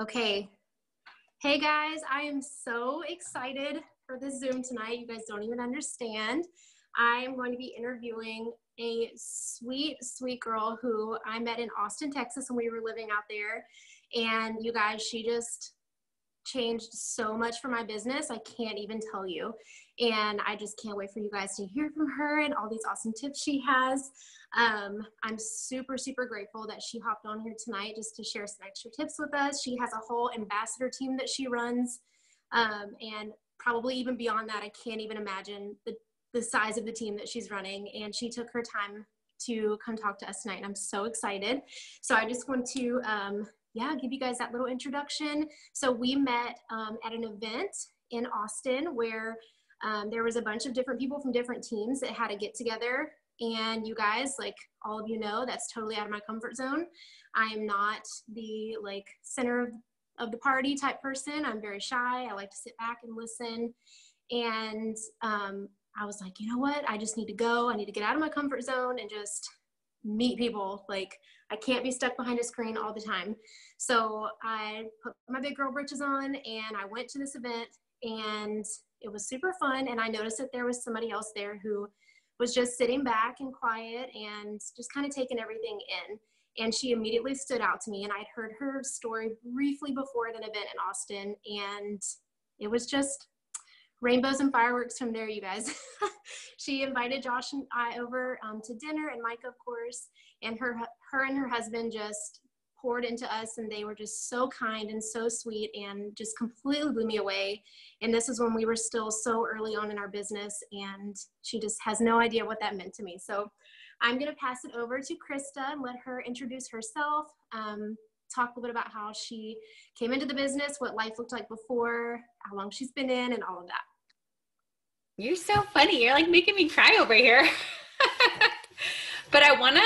Okay. Hey guys, I am so excited for this Zoom tonight. You guys don't even understand. I am going to be interviewing a sweet, sweet girl who I met in Austin, Texas when we were living out there. And you guys, she just changed so much for my business. I can't even tell you. And I just can't wait for you guys to hear from her and all these awesome tips she has. I'm super, super grateful that she hopped on here tonight just to share some extra tips with us. She has a whole ambassador team that she runs. And probably even beyond that, I can't even imagine the size of the team that she's running. And she took her time to come talk to us tonight. And I'm so excited. So I just want to, give you guys that little introduction. So we met at an event in Austin where there was a bunch of different people from different teams that had a get together. And you guys, like all of you know, that's totally out of my comfort zone. I am not the center of the party type person. I'm very shy. I like to sit back and listen. And I was like, you know what? I just need to go. I need to get out of my comfort zone and just meet people. Like, I can't be stuck behind a screen all the time. So I put my big girl britches on and I went to this event, and it was super fun. And I noticed that there was somebody else there who was just sitting back and quiet and just kind of taking everything in. And she immediately stood out to me, and I'd heard her story briefly before at an event in Austin, and it was just rainbows and fireworks from there, you guys. She invited Josh and I over to dinner, and Mike, of course, and her and her husband just poured into us, and they were just so kind and so sweet and just completely blew me away. And this is when we were still so early on in our business, and she just has no idea what that meant to me. So I'm going to pass it over to Krista and let her introduce herself, talk a little bit about how she came into the business, what life looked like before, how long she's been in, and all of that. You're so funny. You're like making me cry over here. But I want to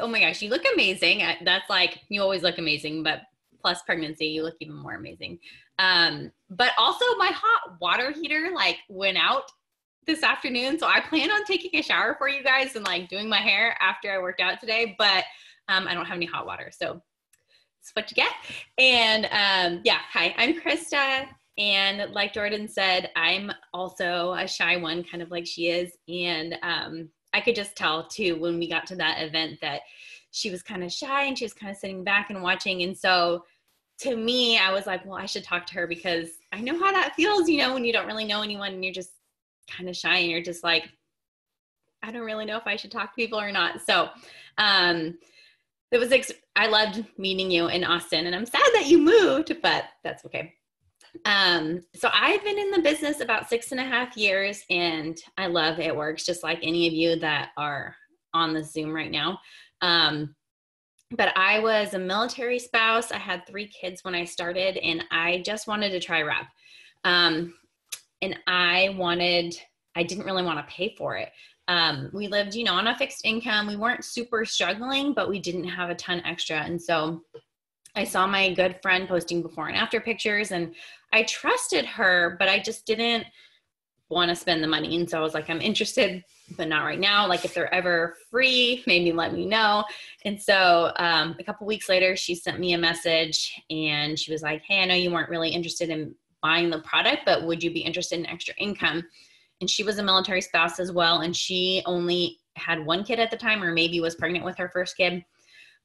oh my gosh, you look amazing. That's you always look amazing, but plus pregnancy, you look even more amazing. But also my hot water heater went out this afternoon. So I plan on taking a shower for you guys and doing my hair after I worked out today, but I don't have any hot water. So it's what you get. And hi, I'm Krista. And like Jordan said, I'm also a shy one, kind of like she is. And I could just tell too, when we got to that event, that she was kind of shy and she was kind of sitting back and watching. And so to me, I was like, well, I should talk to her because I know how that feels, when you don't really know anyone and you're just kind of shy and you're just like, I don't really know if I should talk to people or not. So I loved meeting you in Austin, and I'm sad that you moved, but that's okay. So I've been in the business about 6.5 years, and I love it. Works just like any of you that are on the Zoom right now. But I was a military spouse. I had 3 kids when I started, and I just wanted to try rep. And I didn't really want to pay for it. We lived, on a fixed income. We weren't super struggling, but we didn't have a ton extra. And so I saw my good friend posting before and after pictures, and I trusted her, but I just didn't want to spend the money. And so I was like, I'm interested, but not right now. If they're ever free, maybe let me know. And so a couple weeks later, she sent me a message, and she was like, hey, I know you weren't really interested in buying the product, but would you be interested in extra income? And she was a military spouse as well. And she only had 1 kid at the time, or maybe was pregnant with her first kid.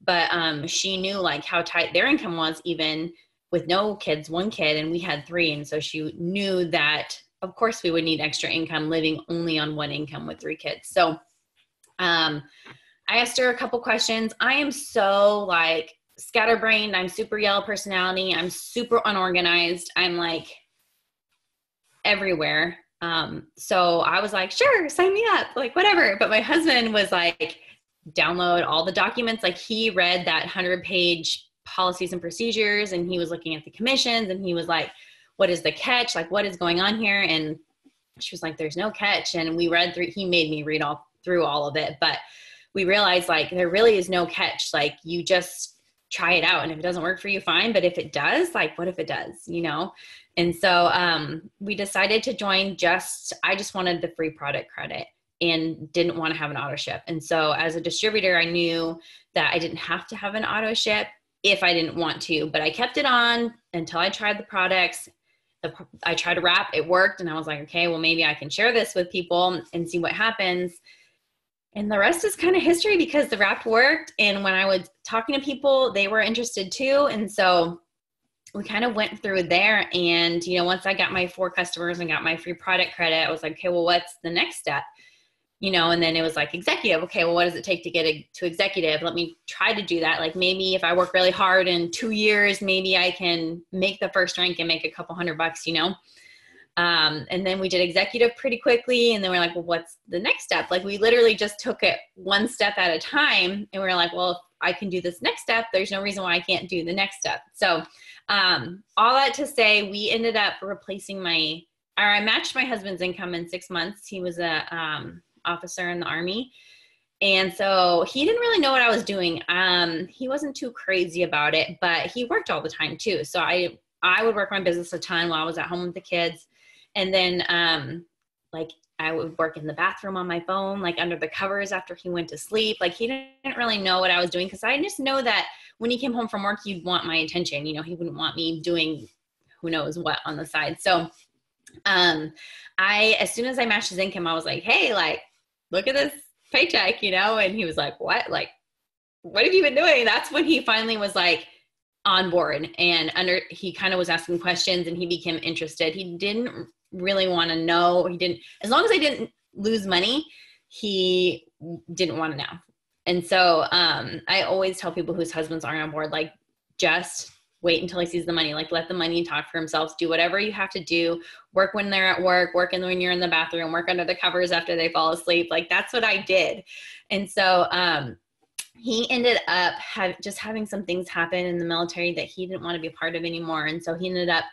But she knew how tight their income was, even with no kids, 1 kid, and we had 3. And so she knew that, of course, we would need extra income living only on 1 income with 3 kids. So I asked her a couple questions. I am so scatterbrained. I'm super yellow personality. I'm super unorganized. I'm everywhere. So I was like, sure, sign me up, whatever. But my husband was download all the documents. He read that 100-page policies and procedures, and he was looking at the commissions, and he was like, what is the catch? What is going on here? And she was like, there's no catch. And we read through, he made me read through all of it, but we realized there really is no catch. You just try it out. And if it doesn't work for you, fine. But if it does, what if it does, And so we decided to join I just wanted the free product credit and didn't want to have an auto ship. And so as a distributor, I knew that I didn't have to have an auto ship if I didn't want to, but I kept it on until I tried the products. I tried to wrap, it worked. And I was like, okay, well, maybe I can share this with people and see what happens. And the rest is kind of history because the wrap worked. And when I was talking to people, they were interested too. And so we kind of went through there. And, you know, once I got my 4 customers and got my free product credit, I was like, okay, well, what's the next step? You know, and then it was like executive. Okay, well, what does it take to get to executive? Let me try to do that. Like maybe if I work really hard in 2 years, maybe I can make the first rank and make a couple $100, you know? And then we did executive pretty quickly. And then we're like, well, what's the next step? Like we literally just took it one step at a time. And we're like, well, if I can do this next step, there's no reason why I can't do the next step. So all that to say, we ended up I matched my husband's income in 6 months. He was a officer in the Army. And so he didn't really know what I was doing. He wasn't too crazy about it, but he worked all the time too. So I would work my business a ton while I was at home with the kids. And then, like I would work in the bathroom on my phone, like under the covers after he went to sleep. Like he didn't really know what I was doing. Cause I just know that when he came home from work, you'd want my attention. You know, he wouldn't want me doing who knows what on the side. So, as soon as I matched his income, I was like, hey, like, look at this paycheck, you know? And he was like, what? Like, what have you been doing? That's when he finally was like on board and he kind of was asking questions and he became interested. He didn't really want to know. As long as I didn't lose money, he didn't want to know. And so, I always tell people whose husbands aren't on board, like, just wait until he sees the money, like let the money talk for himself, do whatever you have to do, work when they're at work, when you're in the bathroom, work under the covers after they fall asleep. Like that's what I did. And so, he ended up just having some things happen in the military that he didn't want to be a part of anymore. And so he ended up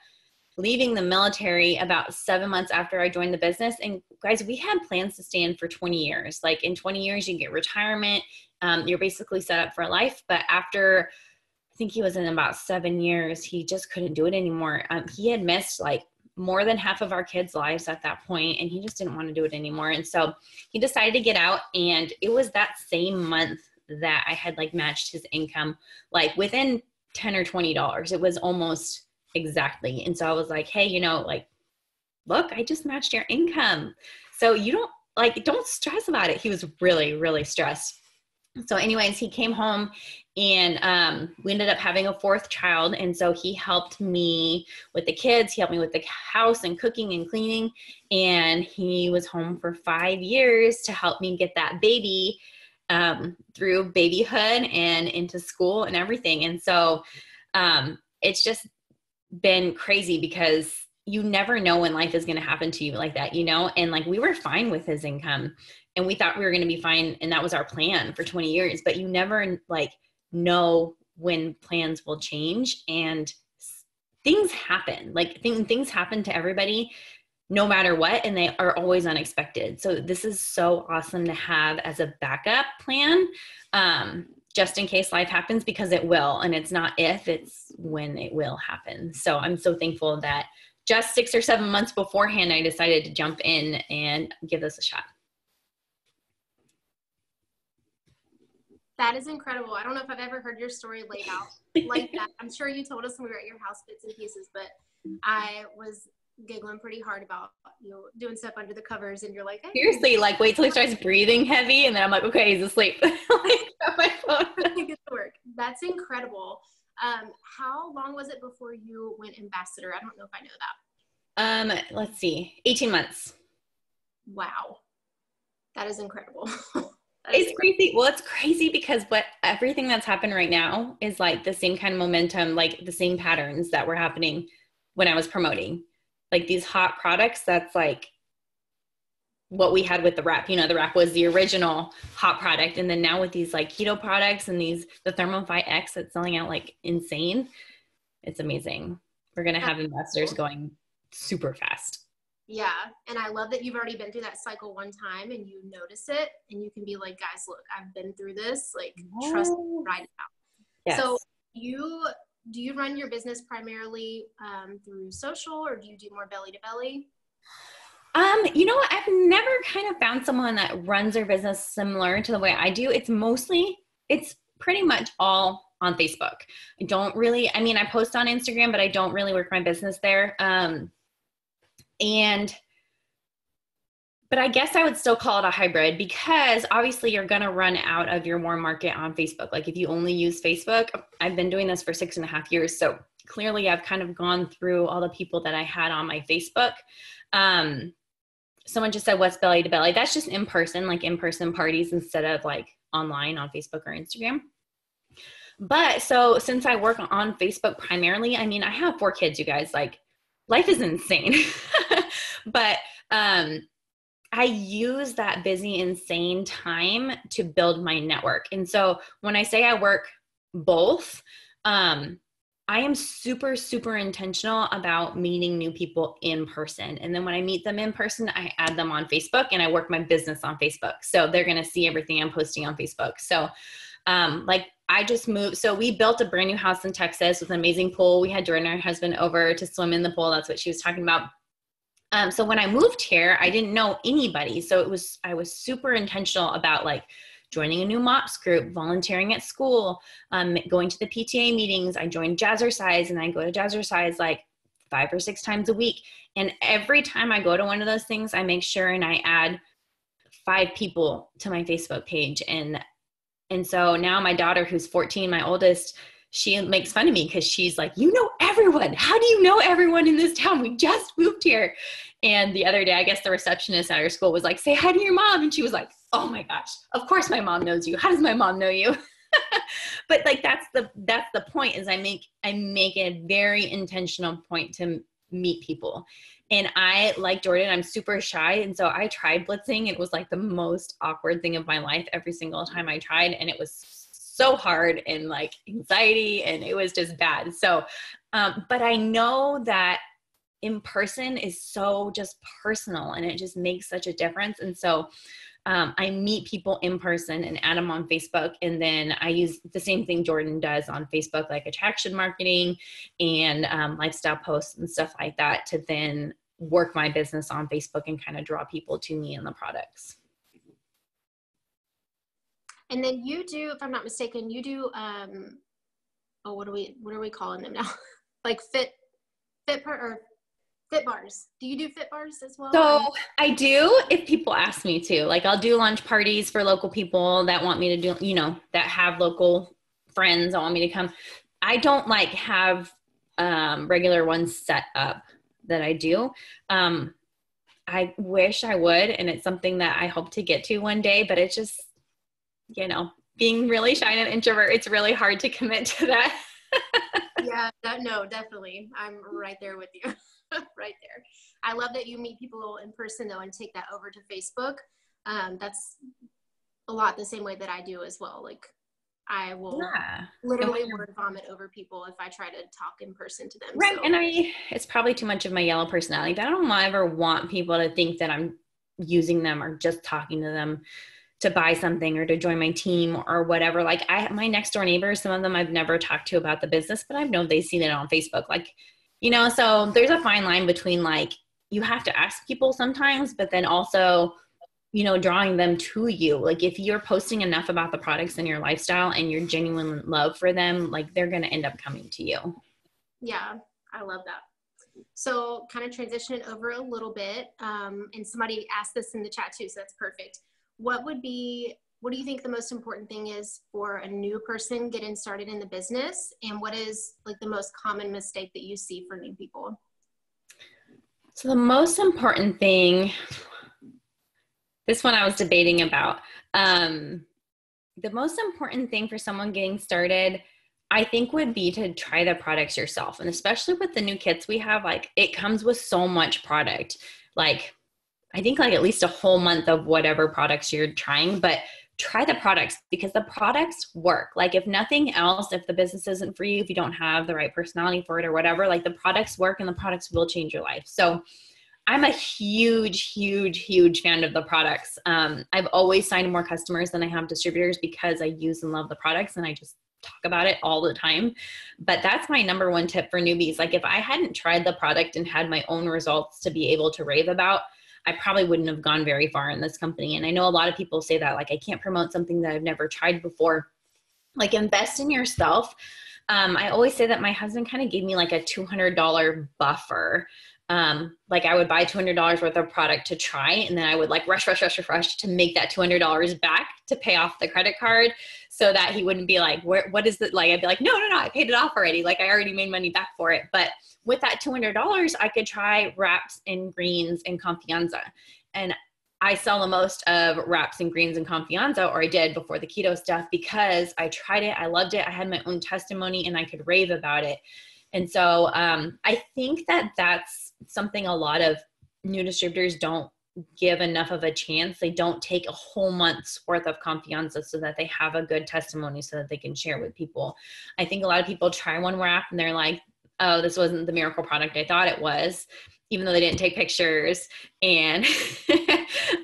leaving the military about 7 months after I joined the business. And guys, we had plans to stay in for 20 years. Like in 20 years, you get retirement. You're basically set up for life. But after, I think he was in about 7 years, he just couldn't do it anymore. He had missed like more than half of our kids' lives at that point, and he just didn't want to do it anymore. And so he decided to get out. And it was that same month that I had like matched his income, like within $10 or $20. It was almost exactly. And so I was like, hey, you know, like, look, I just matched your income. So you don't stress about it. He was really, really stressed. So anyways, he came home and we ended up having a 4th child. And so he helped me with the kids. He helped me with the house and cooking and cleaning. And he was home for 5 years to help me get that baby through babyhood and into school and everything. And so it's just been crazy because you never know when life is going to happen to you like that, you know? And like, we were fine with his income and we thought we were going to be fine. And that was our plan for 20 years, but you never like know when plans will change and things happen. Like things happen to everybody no matter what, and they are always unexpected. So this is so awesome to have as a backup plan, just in case life happens, because it will, and it's not if, it's when it will happen. So I'm so thankful that just 6 or 7 months beforehand, I decided to jump in and give this a shot. That is incredible. I don't know if I've ever heard your story laid out like that. I'm sure you told us when we were at your house bits and pieces, but I was giggling pretty hard about doing stuff under the covers, and you're like, hey. Seriously, like wait till he starts breathing heavy, and then I'm like, okay, he's asleep. Like, my phone. Get to work. That's incredible. How long was it before you went ambassador? I don't know if I know that. Let's see, 18 months. Wow, that is incredible. It's crazy. Well, it's crazy because everything that's happened right now is like the same kind of momentum, like the same patterns that were happening when I was promoting. Like these hot products, that's like what we had with the wrap. You know, the wrap was the original hot product. And then now with these like keto products and the Thermify X that's selling out like insane. It's amazing. We're going to have investors going super fast. Yeah. And I love that you've already been through that cycle one time and you notice it and you can be like, guys, look, I've been through this, like trust me, ride it out. Yes. So do you run your business primarily through social, or do you do more belly to belly? You know what? I've never kind of found someone that runs their business similar to the way I do. It's pretty much all on Facebook. I don't really, I mean, I post on Instagram, but I don't really work my business there. But I guess I would still call it a hybrid, because obviously you're going to run out of your warm market on Facebook. Like if you only use Facebook, I've been doing this for 6.5 years. So clearly I've kind of gone through all the people that I had on my Facebook. Someone just said, what's belly to belly? That's just in person, like in-person parties instead of like online on Facebook or Instagram. But so since I work on Facebook primarily, I mean, I have 4 kids, you guys, like life is insane. But I use that busy, insane time to build my network. And so when I say I work both, I am super, super intentional about meeting new people in person. And then when I meet them in person, I add them on Facebook and I work my business on Facebook. So they're going to see everything I'm posting on Facebook. So like I just moved. So we built a brand new house in Texas with an amazing pool. We had Jordan and her husband over to swim in the pool. That's what she was talking about. So when I moved here, I didn't know anybody. So I was super intentional about like joining a new MOPS group, volunteering at school, going to the PTA meetings. I joined Jazzercise, and I go to Jazzercise like 5 or 6 times a week. And every time I go to one of those things, I make sure and I add 5 people to my Facebook page. And so now my daughter, who's 14, my oldest, she makes fun of me because she's like, you know everyone. How do you know everyone in this town? We just moved here. And the other day, I guess the receptionist at our school was like, say hi to your mom. And she was like, oh my gosh, of course my mom knows you. How does my mom know you? But like, that's the point, is I make a very intentional point to meet people. And I, like Jordan, I'm super shy. And so I tried blitzing. It was like the most awkward thing of my life every single time I tried. And it was so hard and like anxiety, and it was just bad. So, but I know that in person is so just personal, and it just makes such a difference. And so I meet people in person and add them on Facebook. And then I use the same thing Jordan does on Facebook, like attraction marketing and lifestyle posts and stuff like that, to then work my business on Facebook and kind of draw people to me and the products. And then you do, if I'm not mistaken, you do, what are we calling them now? Like fit bars. Do you do fit bars as well? So I do, if people ask me to. Like I'll do lunch parties for local people that want me to do, you know, that have local friends that want me to come. I don't like have regular ones set up that I do. I wish I would, and it's something that I hope to get to one day, but it's just, you know, being really shy and an introvert, it's really hard to commit to that. Yeah, no, definitely. I'm right there with you. Right there. I love that you meet people in person though and take that over to Facebook. That's a lot the same way that I do as well. Like I will literally word vomit over people if I try to talk in person to them. Right. So. And it's probably too much of my yellow personality, but I don't ever want people to think that I'm using them or just talking to them to buy something or to join my team or whatever. Like my next door neighbors, some of them I've never talked to about the business, but I've known they've seen it on Facebook. Like, you know, so there's a fine line between like, you have to ask people sometimes, but then also, you know, drawing them to you. Like if you're posting enough about the products and your lifestyle and your genuine love for them, like they're going to end up coming to you. Yeah. I love that. So kind of transition it over a little bit. And somebody asked this in the chat too, so that's perfect. What do you think the most important thing is for a new person getting started in the business? And what is like the most common mistake that you see for new people? So the most important thing, this one I was debating about, the most important thing for someone getting started, I think, would be to try the products yourself. And especially with the new kits we have, like it comes with so much product, like I think like at least a whole month of whatever products you're trying, but try the products because the products work. Like if nothing else, if the business isn't for you, if you don't have the right personality for it or whatever, like the products work and the products will change your life. So I'm a huge, huge, huge fan of the products. I've always signed more customers than I have distributors because I use and love the products and I just talk about it all the time. But that's my number one tip for newbies. Like if I hadn't tried the product and had my own results to be able to rave about, I probably wouldn't have gone very far in this company. And I know a lot of people say that, like, I can't promote something that I've never tried before. Like invest in yourself. I always say that my husband kind of gave me like a $200 buffer. Like I would buy $200 worth of product to try, and then I would like rush to make that $200 back to pay off the credit card, so that he wouldn't be like, what is it? Like, I'd be like, no, I paid it off already. Like I already made money back for it. But with that $200, I could try wraps and greens and confianza. And I sell the most of wraps and greens and confianza, or I did before the keto stuff, because I tried it. I loved it. I had my own testimony and I could rave about it. And so I think that that's something a lot of new distributors don't give enough of a chance. They don't take a whole month's worth of confianza so that they have a good testimony so that they can share with people. I think a lot of people try one wrap and they're like, oh, this wasn't the miracle product I thought it was, even though they didn't take pictures and,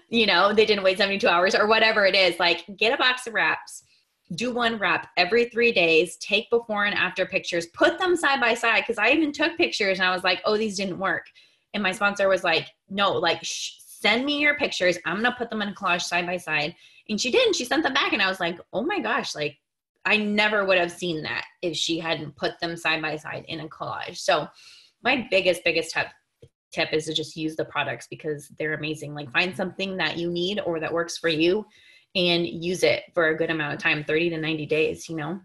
you know, they didn't wait 72 hours or whatever it is. Like, get a box of wraps, do one wrap every 3 days, take before and after pictures, put them side by side. Cause I even took pictures and I was like, oh, these didn't work. And my sponsor was like, no, like send me your pictures. I'm going to put them in a collage side by side. And she did, and she sent them back. And I was like, oh my gosh, like I never would have seen that if she hadn't put them side by side in a collage. So my biggest tip is to just use the products because they're amazing. Like find something that you need or that works for you and use it for a good amount of time, 30 to 90 days, you know?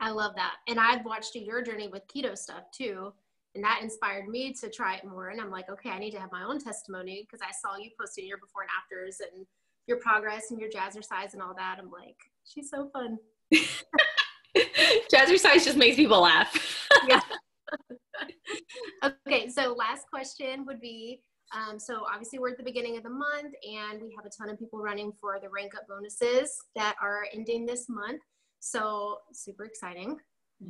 I love that. And I've watched your journey with keto stuff too. And that inspired me to try it more. And I'm like, okay, I need to have my own testimony because I saw you posting your before and afters and your progress and your jazzercise and all that. I'm like, she's so fun. Jazzercise just makes people laugh. Yeah. Okay, so last question would be, so obviously we're at the beginning of the month and we have a ton of people running for the rank up bonuses that are ending this month. So super exciting.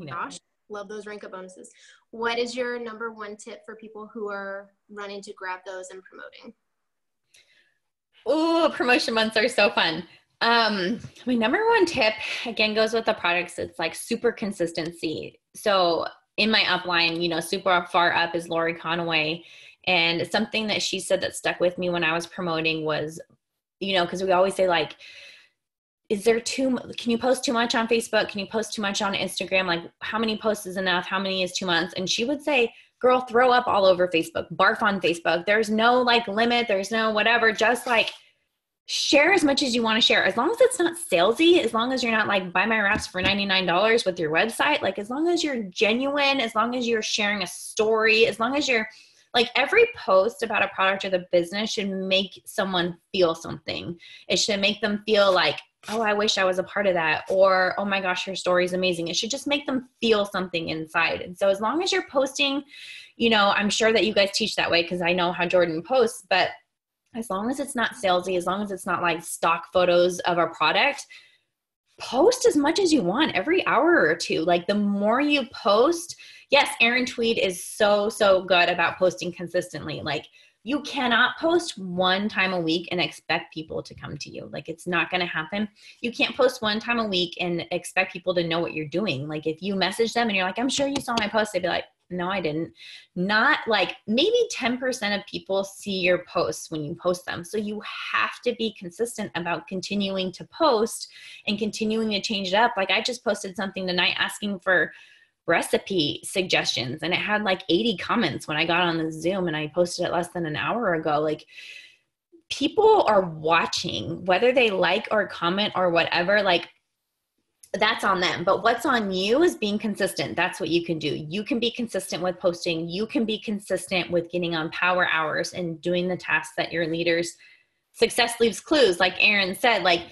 Gosh, love those rank up bonuses. What is your number one tip for people who are running to grab those and promoting? Oh, promotion months are so fun. My number one tip again goes with the products. It's like super consistency. So in my upline, you know, super far up is Lori Conaway. And something that she said that stuck with me when I was promoting was, you know, because we always say like, can you post too much on Facebook? Can you post too much on Instagram? Like how many posts is enough? How many is 2 months? And she would say, girl, throw up all over Facebook, barf on Facebook. There's no like limit. There's no whatever. Just like share as much as you want to share. As long as it's not salesy, as long as you're not like buy my wraps for $99 with your website, like as long as you're genuine, as long as you're sharing a story, as long as you're like every post about a product or the business should make someone feel something. It should make them feel like, oh, I wish I was a part of that. Or, oh my gosh, her story is amazing. It should just make them feel something inside. And so as long as you're posting, you know, I'm sure that you guys teach that way because I know how Jordan posts, but as long as it's not salesy, as long as it's not like stock photos of a product, post as much as you want every hour or two. Like the more you post, yes, Erin Tweed is so good about posting consistently. Like you cannot post one time a week and expect people to come to you. Like it's not going to happen. You can't post one time a week and expect people to know what you're doing. Like if you message them and you're like, I'm sure you saw my post, they'd be like, no, I didn't. Not like maybe 10% of people see your posts when you post them. So you have to be consistent about continuing to post and continuing to change it up. Like I just posted something tonight asking for recipe suggestions and it had like 80 comments when I got on the Zoom and I posted it less than an hour ago. Like people are watching, whether they like or comment or whatever, like that's on them. But what's on you is being consistent. That's what you can do. You can be consistent with posting. You can be consistent with getting on power hours and doing the tasks that your leaders, success leaves clues. Like Erin said, like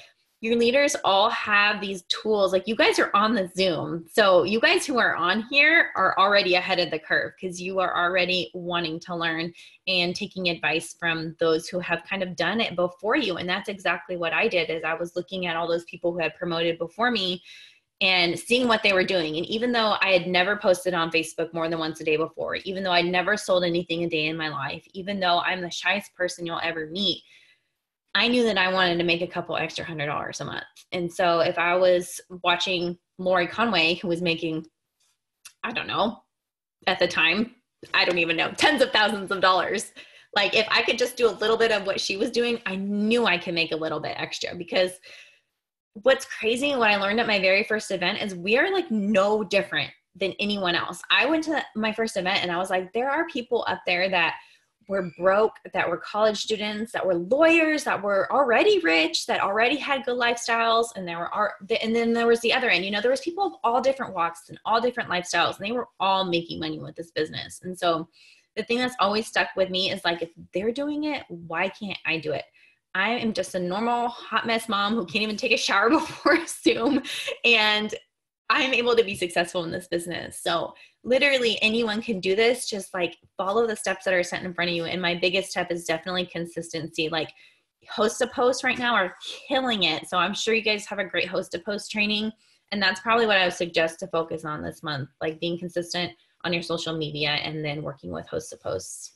your leaders all have these tools. Like you guys are on the Zoom. So you guys who are on here are already ahead of the curve because you are already wanting to learn and taking advice from those who have kind of done it before you. And that's exactly what I did is I was looking at all those people who had promoted before me and seeing what they were doing. And even though I had never posted on Facebook more than once a day before, even though I'd never sold anything a day in my life, even though I'm the shyest person you'll ever meet, I knew that I wanted to make a couple extra $100 a month. And so if I was watching Lori Conway, who was making, I don't know, at the time, I don't even know, tens of thousands of dollars. Like if I could just do a little bit of what she was doing, I knew I could make a little bit extra because what's crazy and what I learned at my very first event is we are like no different than anyone else. I went to my first event and I was like, there are people up there that were broke, that were college students, that were lawyers, that were already rich, that already had good lifestyles. And and then there was the other end, you know, there was people of all different walks and all different lifestyles, and they were all making money with this business. And so the thing that's always stuck with me is like, if they're doing it, why can't I do it? I am just a normal hot mess mom who can't even take a shower before Zoom, and I'm able to be successful in this business. So literally anyone can do this. Just like follow the steps that are set in front of you. And my biggest step is definitely consistency. Like host to post right now are killing it. So I'm sure you guys have a great host to post training. And that's probably what I would suggest to focus on this month, like being consistent on your social media and then working with host to posts.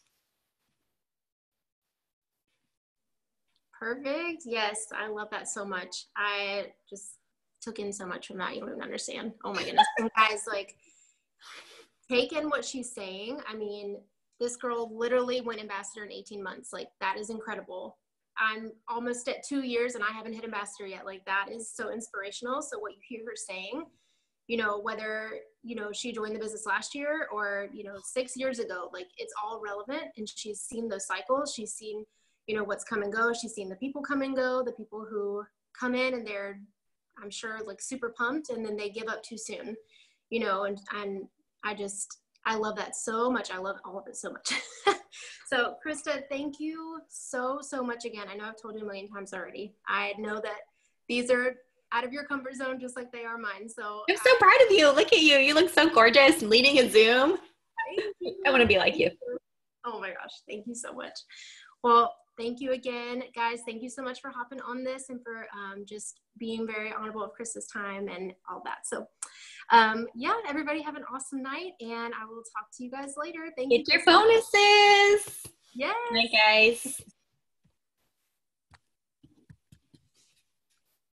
Perfect. Yes, I love that so much. I just took in so much from that. You don't even understand. Oh my goodness. And guys, like, take in what she's saying. I mean, this girl literally went ambassador in 18 months. Like, that is incredible. I'm almost at 2 years and I haven't hit ambassador yet. Like, that is so inspirational. So what you hear her saying, you know, whether, you know, she joined the business last year or, you know, 6 years ago, like, it's all relevant. And she's seen those cycles. She's seen, you know, what's come and go. She's seen the people come and go, the people who come in and they're, I'm sure, like super pumped, and then they give up too soon, you know, and I love that so much. I love all of it so much. So Krista, thank you so much again. I know I've told you a million times already. I know that these are out of your comfort zone, just like they are mine. So I'm so proud of you. Look at you. You look so gorgeous leading a Zoom. Thank you. I want to be like you. Oh my gosh. Thank you so much. Well, thank you again, guys. Thank you so much for hopping on this and for just being very honorable of Krista's time and all that. So yeah, everybody have an awesome night, and I will talk to you guys later. Thank you. Get your bonuses. Yes. Bye, guys.